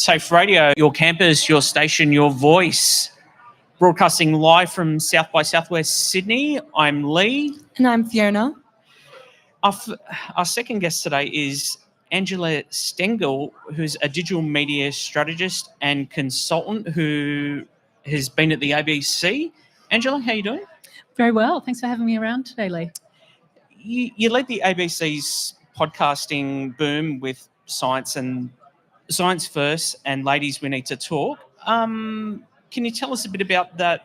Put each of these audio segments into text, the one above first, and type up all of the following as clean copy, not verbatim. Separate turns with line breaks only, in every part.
SXSWxTAFE Radio, your campus, your station, your voice. Broadcasting live from South by Southwest Sydney. I'm Lee.
And I'm Fiona.
Our second guest today is Angela Stengel, who's a digital media strategist and consultant who has been at the ABC. Angela, how are you doing?
Very well. Thanks for having me around today, Lee.
You led the ABC's podcasting boom with Science First and Ladies We Need to Talk. Can you tell us a bit about that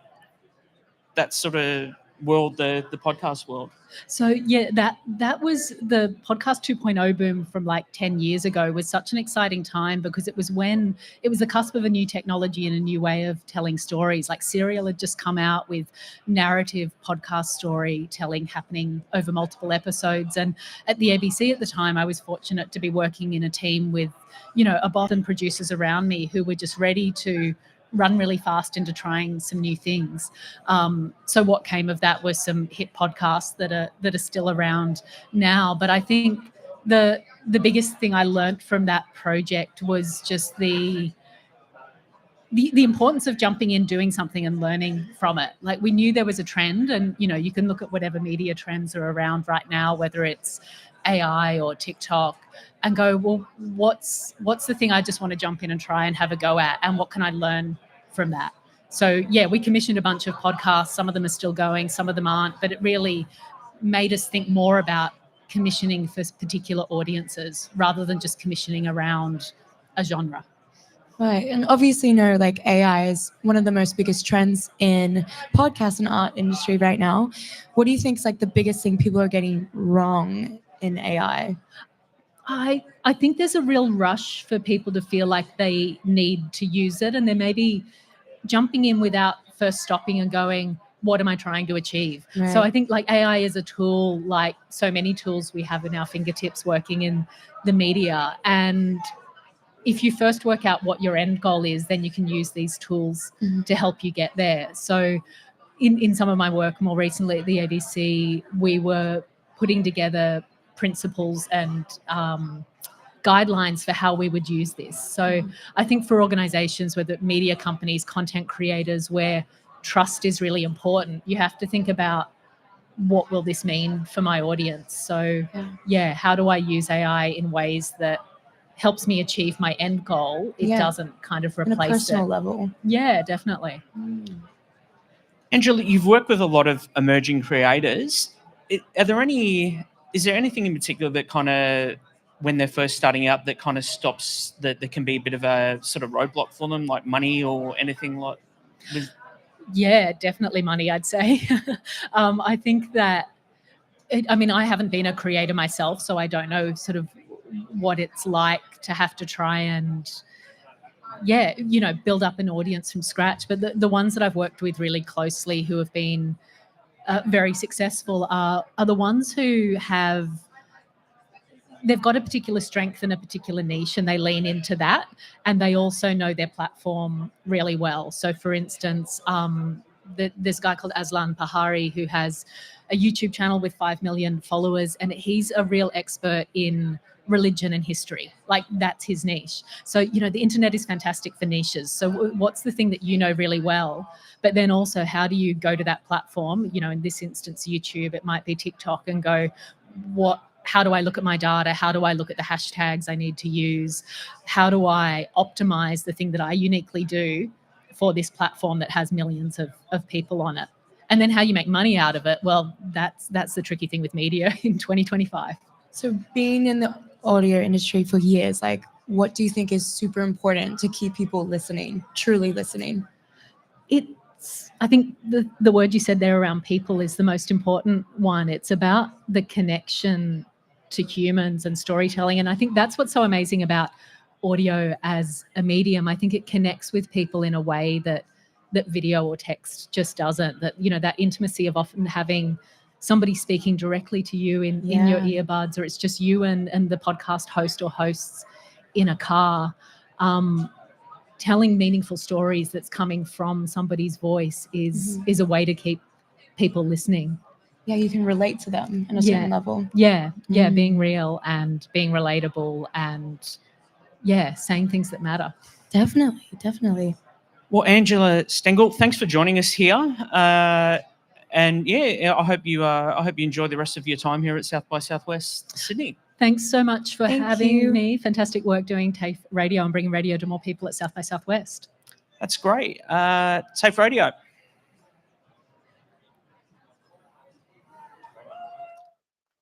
sort of world, the podcast world?
So yeah, that was the podcast 2.0 boom from like 10 years ago. Was such an exciting time because it was when it was the cusp of a new technology and a new way of telling stories. Like Serial had just come out with narrative podcast storytelling happening over multiple episodes. And at the ABC at the time, I was fortunate to be working in a team with, a boss and producers around me who were just ready to run really fast into trying some new things. So what came of that was some hit podcasts that are still around now. But I think the biggest thing I learned from that project was just the importance of jumping in, doing something and learning from it. Like we knew there was a trend and, you can look at whatever media trends are around right now, whether it's AI or TikTok, and go, well, what's the thing I just want to jump in and try and have a go at, and what can I learn from that? So yeah, we commissioned a bunch of podcasts. Some of them are still going, some of them aren't, but it really made us think more about commissioning for particular audiences rather than just commissioning around a genre.
Right. And obviously, like AI is one of the most biggest trends in podcast and art industry right now. What do you think is like the biggest thing people are getting wrong in AI?
I think there's a real rush for people to feel like they need to use it, and they're maybe jumping in without first stopping and going, what am I trying to achieve? Right. So I think like AI is a tool, like so many tools we have in our fingertips working in the media. And if you first work out what your end goal is, then you can use these tools to help you get there. So in some of my work more recently at the ABC, we were putting together principles and guidelines for how we would use this. So I think for organizations, whether media companies, content creators, where trust is really important, you have to think about what will this mean for my audience? So yeah, how do I use AI in ways that helps me achieve my end goal? It doesn't kind of replace it.
On a personal level.
Yeah, definitely.
Angela, you've worked with a lot of emerging creators. Is there anything in particular that kind of, when they're first starting out, that kind of stops, that there can be a bit of a sort of roadblock for them, like money or anything like?
Yeah, definitely money, I'd say. I think that, I haven't been a creator myself, so I don't know sort of what it's like to have to try and, build up an audience from scratch. But the ones that I've worked with really closely who have been very successful are the ones who they've got a particular strength in a particular niche and they lean into that, and they also know their platform really well. So for instance, this guy called Aslan Pahari who has a YouTube channel with 5 million followers, and he's a real expert in religion and history. Like that's his niche. So, the internet is fantastic for niches. So what's the thing that you know really well? But then also, how do you go to that platform? In this instance, YouTube, it might be TikTok, and go, how do I look at my data? How do I look at the hashtags I need to use? How do I optimize the thing that I uniquely do for this platform that has millions of people on it? And then how you make money out of it? Well, that's the tricky thing with media in 2025.
So being in the audio industry for years, like what do you think is super important to keep people listening, truly listening?
I think the word you said there around people is the most important one. It's about the connection to humans and storytelling. And I think that's what's so amazing about audio as a medium. I think it connects with people in a way that video or text just doesn't. That intimacy of often having somebody speaking directly to you in your earbuds, or it's just you and the podcast host or hosts in a car. Telling meaningful stories that's coming from somebody's voice is a way to keep people listening.
Yeah, you can relate to them on a certain level.
Yeah, being real and being relatable and saying things that matter.
Definitely.
Well, Angela Stengel, thanks for joining us here. And yeah, I hope you enjoy the rest of your time here at South by Southwest Sydney.
Thanks so much for
Thank
having
you.
me. Fantastic work doing TAFE Radio and bringing radio to more people at South by Southwest.
That's great. TAFE Radio.